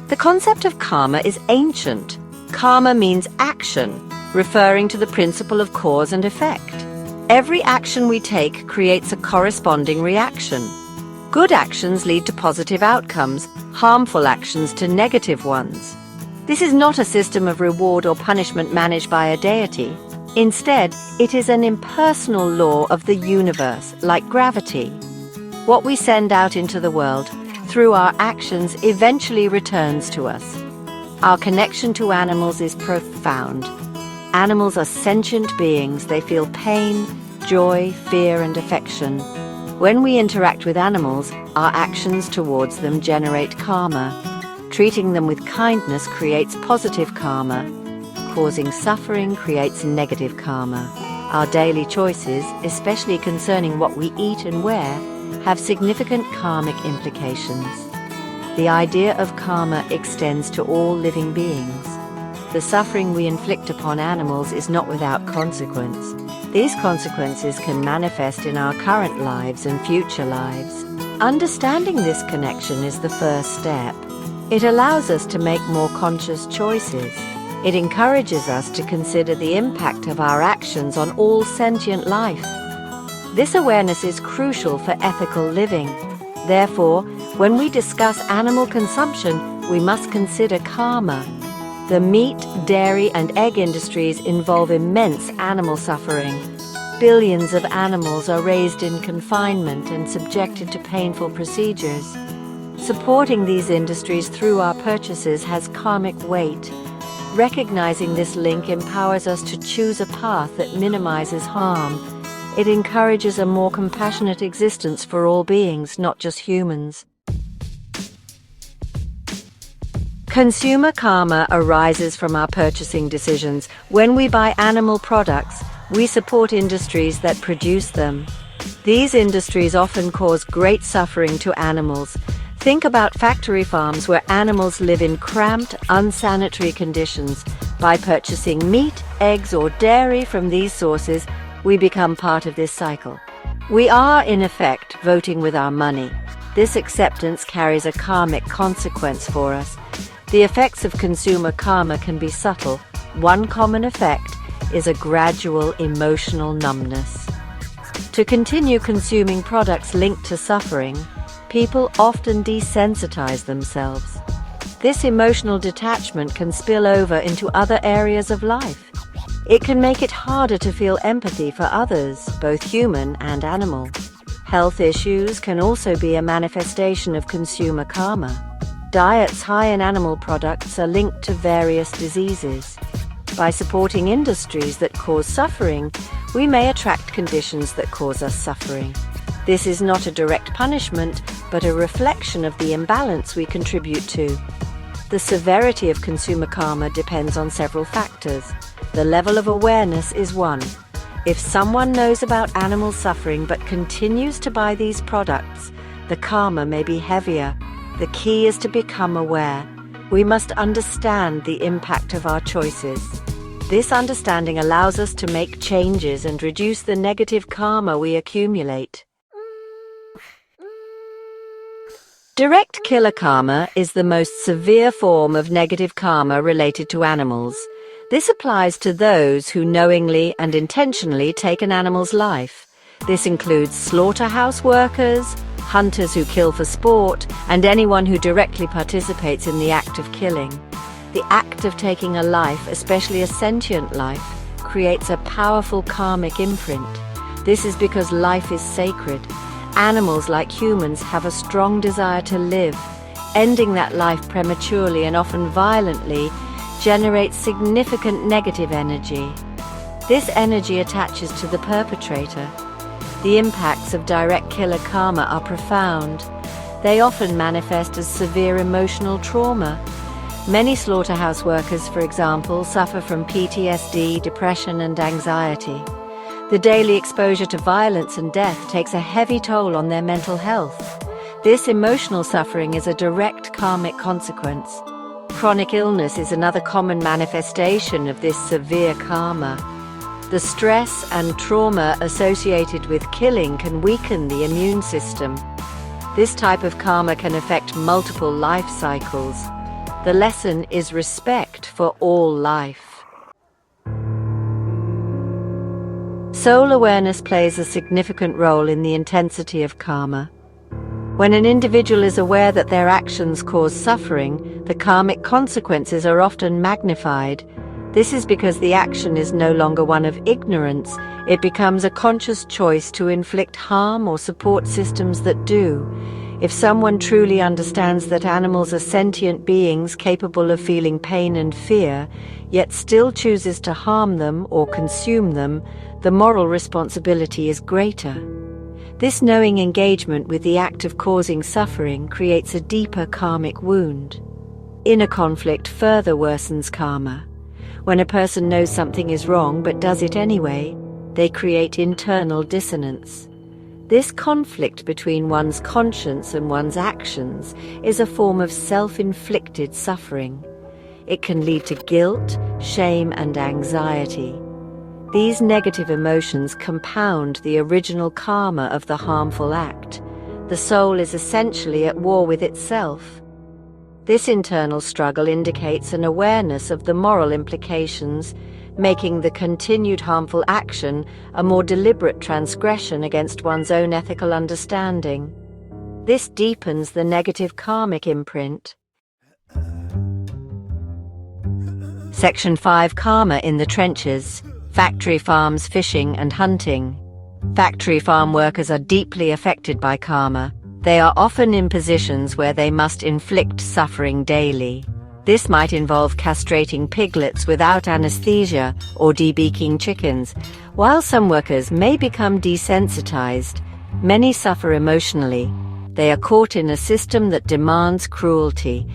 The concept of karma is ancient. Karma means action, referring to the principle of cause and effect. Every action we take creates a corresponding reaction. Good actions lead to positive outcomes, harmful actions to negative ones. This is not a system of reward or punishment managed by a deity. Instead, it is an impersonal law of the universe, like gravity. What we send out into the world through our actions eventually returns to us. Our connection to animals is profound. Animals are sentient beings. They feel pain, joy, fear, and affection. When we interact with animals, our actions towards them generate karma. Treating them with kindness creates positive karma. Causing suffering creates negative karma. Our daily choices, especially concerning what we eat and wear, have significant karmic implications. The idea of karma extends to all living beings. The suffering we inflict upon animals is not without consequence. These consequences can manifest in our current lives and future lives. Understanding this connection is the first step. It allows us to make more conscious choices. It encourages us to consider the impact of our actions on all sentient life. This awareness is crucial for ethical living. Therefore, when we discuss animal consumption, we must consider karma. The meat, dairy, and egg industries involve immense animal suffering. Billions of animals are raised in confinement and subjected to painful procedures. Supporting these industries through our purchases has karmic weight. Recognizing this link empowers us to choose a path that minimizes harm. It encourages a more compassionate existence for all beings, not just humans. Consumer karma arises from our purchasing decisions. When we buy animal products, we support industries that produce them. These industries often cause great suffering to animals. Think about factory farms where animals live in cramped, unsanitary conditions. By purchasing meat, eggs, or dairy from these sources, we become part of this cycle. We are, in effect, voting with our money. This acceptance carries a karmic consequence for us. The effects of consumer karma can be subtle. One common effect is a gradual emotional numbness. To continue consuming products linked to suffering, people often desensitize themselves. This emotional detachment can spill over into other areas of life. It can make it harder to feel empathy for others, both human and animal. Health issues can also be a manifestation of consumer karma. Diets high in animal products are linked to various diseases. By supporting industries that cause suffering, we may attract conditions that cause us suffering. This is not a direct punishment, but a reflection of the imbalance we contribute to. The severity of consumer karma depends on several factors. The level of awareness is one. If someone knows about animal suffering but continues to buy these products, the karma may be heavier. The key is to become aware. We must understand the impact of our choices. This understanding allows us to make changes and reduce the negative karma we accumulate. Direct killer karma is the most severe form of negative karma related to animals. This applies to those who knowingly and intentionally take an animal's life. This includes slaughterhouse workers, hunters who kill for sport, and anyone who directly participates in the act of killing. The act of taking a life, especially a sentient life, creates a powerful karmic imprint. This is because life is sacred. Animals, like humans, have a strong desire to live. Ending that life prematurely and often violently generates significant negative energy. This energy attaches to the perpetrator. The impacts of direct killer karma are profound. They often manifest as severe emotional trauma. Many slaughterhouse workers, for example, suffer from PTSD, depression, and anxiety. The daily exposure to violence and death takes a heavy toll on their mental health. This emotional suffering is a direct karmic consequence. Chronic illness is another common manifestation of this severe karma. The stress and trauma associated with killing can weaken the immune system. This type of karma can affect multiple life cycles. The lesson is respect for all life. Soul awareness plays a significant role in the intensity of karma. When an individual is aware that their actions cause suffering, the karmic consequences are often magnified. This is because the action is no longer one of ignorance. It becomes a conscious choice to inflict harm or support systems that do. If someone truly understands that animals are sentient beings capable of feeling pain and fear, yet still chooses to harm them or consume them, the moral responsibility is greater. This knowing engagement with the act of causing suffering creates a deeper karmic wound. Inner conflict further worsens karma. When a person knows something is wrong but does it anyway, they create internal dissonance. This conflict between one's conscience and one's actions is a form of self-inflicted suffering. It can lead to guilt, shame, and anxiety. These negative emotions compound the original karma of the harmful act. The soul is essentially at war with itself. This internal struggle indicates an awareness of the moral implications, making the continued harmful action a more deliberate transgression against one's own ethical understanding. This deepens the negative karmic imprint. Section 5: Karma in the trenches. Factory farms, fishing and hunting. Factory farm workers are deeply affected by karma. They are often in positions where they must inflict suffering daily. This might involve castrating piglets without anesthesia or debeaking chickens. While some workers may become desensitized, many suffer emotionally. They are caught in a system that demands cruelty.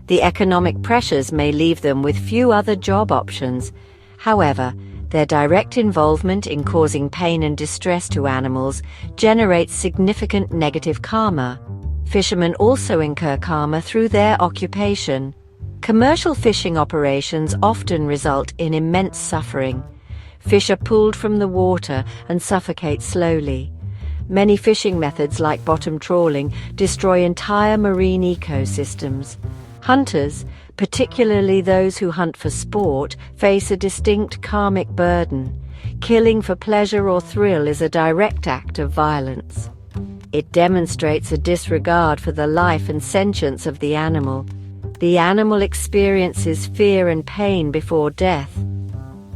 The economic pressures may leave them with few other job options. However, their direct involvement in causing pain and distress to animals generates significant negative karma. Fishermen also incur karma through their occupation. Commercial fishing operations often result in immense suffering. Fish are pulled from the water and suffocate slowly. Many fishing methods, like bottom trawling, destroy entire marine ecosystems. Hunters, particularly those who hunt for sport, face a distinct karmic burden. Killing for pleasure or thrill is a direct act of violence. It demonstrates a disregard for the life and sentience of the animal. The animal experiences fear and pain before death.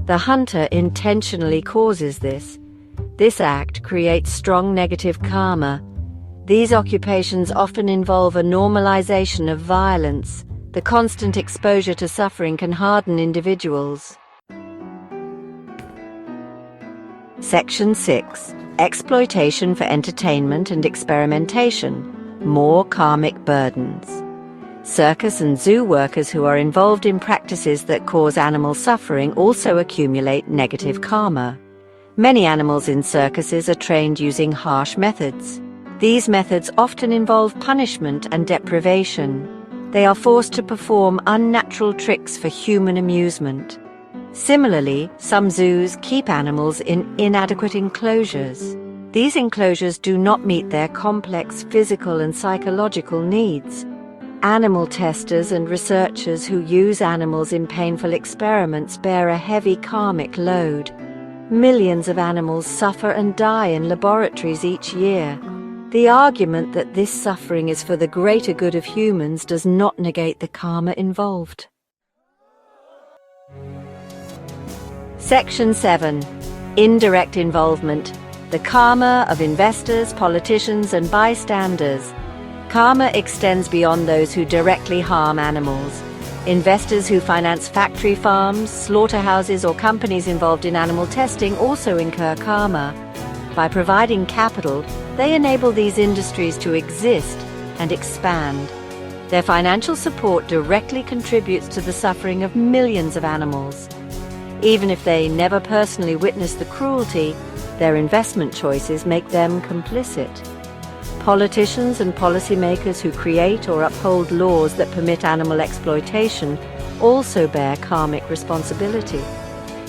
The hunter intentionally causes this. This act creates strong negative karma. These occupations often involve a normalization of violence. The constant exposure to suffering can harden individuals. Section 6: Exploitation for entertainment and experimentation. More karmic burdens. Circus and zoo workers who are involved in practices that cause animal suffering also accumulate negative karma. Many animals in circuses are trained using harsh methods. These methods often involve punishment and deprivation. They are forced to perform unnatural tricks for human amusement. Similarly, some zoos keep animals in inadequate enclosures. These enclosures do not meet their complex physical and psychological needs. Animal testers and researchers who use animals in painful experiments bear a heavy karmic load. Millions of animals suffer and die in laboratories each year. The argument that this suffering is for the greater good of humans does not negate the karma involved. Section 7: Indirect involvement. The karma of investors, politicians, and bystanders. Karma extends beyond those who directly harm animals. Investors who finance factory farms, slaughterhouses, or companies involved in animal testing also incur karma. By providing capital, they enable these industries to exist and expand. Their financial support directly contributes to the suffering of millions of animals. Even if they never personally witness the cruelty, their investment choices make them complicit. Politicians and policymakers who create or uphold laws that permit animal exploitation also bear karmic responsibility.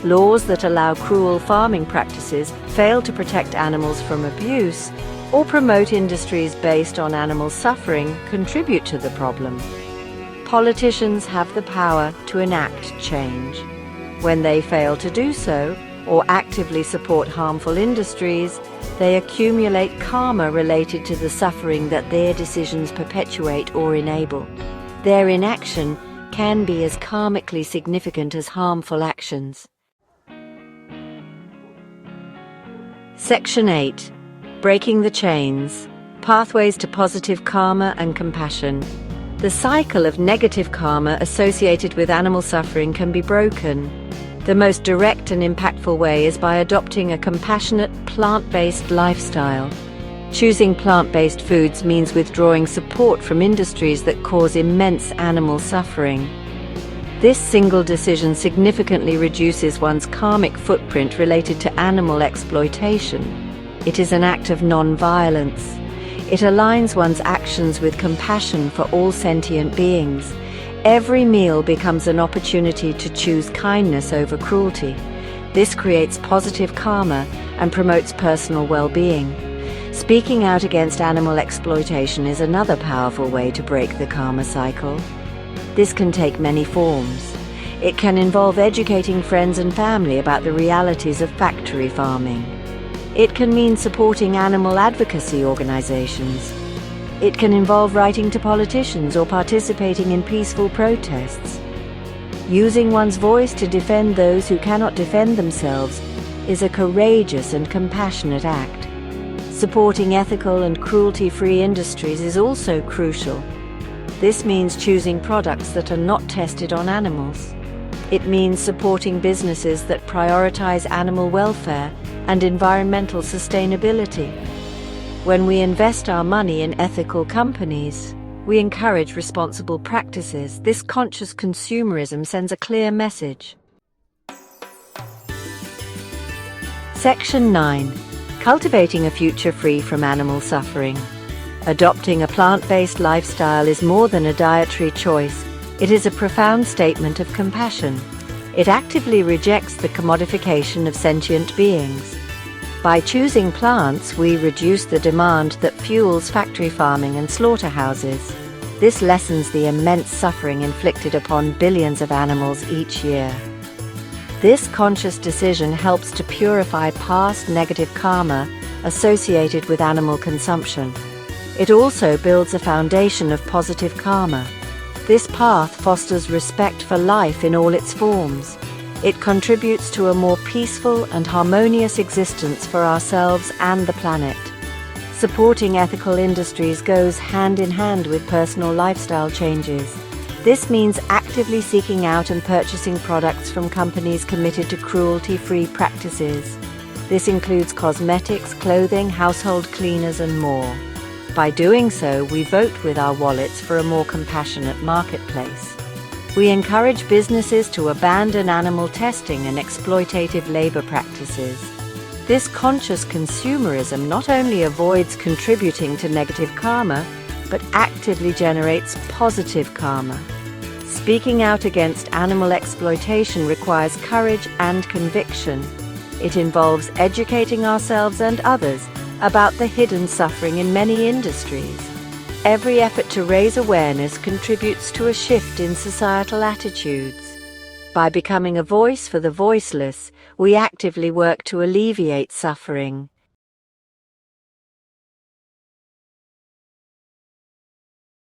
Laws that allow cruel farming practices, fail to protect animals from abuse, or promote industries based on animal suffering contribute to the problem. Politicians have the power to enact change. When they fail to do so, or actively support harmful industries, they accumulate karma related to the suffering that their decisions perpetuate or enable. Their inaction can be as karmically significant as harmful actions. Section 8. Breaking the Chains. Pathways to Positive Karma and Compassion. The cycle of negative karma associated with animal suffering can be broken. The most direct and impactful way is by adopting a compassionate, plant-based lifestyle. Choosing plant-based foods means withdrawing support from industries that cause immense animal suffering. This single decision significantly reduces one's karmic footprint related to animal exploitation. It is an act of non-violence. It aligns one's actions with compassion for all sentient beings. Every meal becomes an opportunity to choose kindness over cruelty. This creates positive karma and promotes personal well-being. Speaking out against animal exploitation is another powerful way to break the karma cycle. This can take many forms. It can involve educating friends and family about the realities of factory farming. It can mean supporting animal advocacy organizations. It can involve writing to politicians or participating in peaceful protests. Using one's voice to defend those who cannot defend themselves is a courageous and compassionate act. Supporting ethical and cruelty-free industries is also crucial. This means choosing products that are not tested on animals. It means supporting businesses that prioritize animal welfare and environmental sustainability. When we invest our money in ethical companies, we encourage responsible practices. This conscious consumerism sends a clear message. Section 9. Cultivating a future free from animal suffering. Adopting a plant-based lifestyle is more than a dietary choice. It is a profound statement of compassion. It actively rejects the commodification of sentient beings. By choosing plants, we reduce the demand that fuels factory farming and slaughterhouses. This lessens the immense suffering inflicted upon billions of animals each year. This conscious decision helps to purify past negative karma associated with animal consumption. It also builds a foundation of positive karma. This path fosters respect for life in all its forms. It contributes to a more peaceful and harmonious existence for ourselves and the planet. Supporting ethical industries goes hand in hand with personal lifestyle changes. This means actively seeking out and purchasing products from companies committed to cruelty-free practices. This includes cosmetics, clothing, household cleaners, and more. By doing so, we vote with our wallets for a more compassionate marketplace. We encourage businesses to abandon animal testing and exploitative labor practices. This conscious consumerism not only avoids contributing to negative karma, but actively generates positive karma. Speaking out against animal exploitation requires courage and conviction. It involves educating ourselves and others about the hidden suffering in many industries. Every effort to raise awareness contributes to a shift in societal attitudes. By becoming a voice for the voiceless, we actively work to alleviate suffering.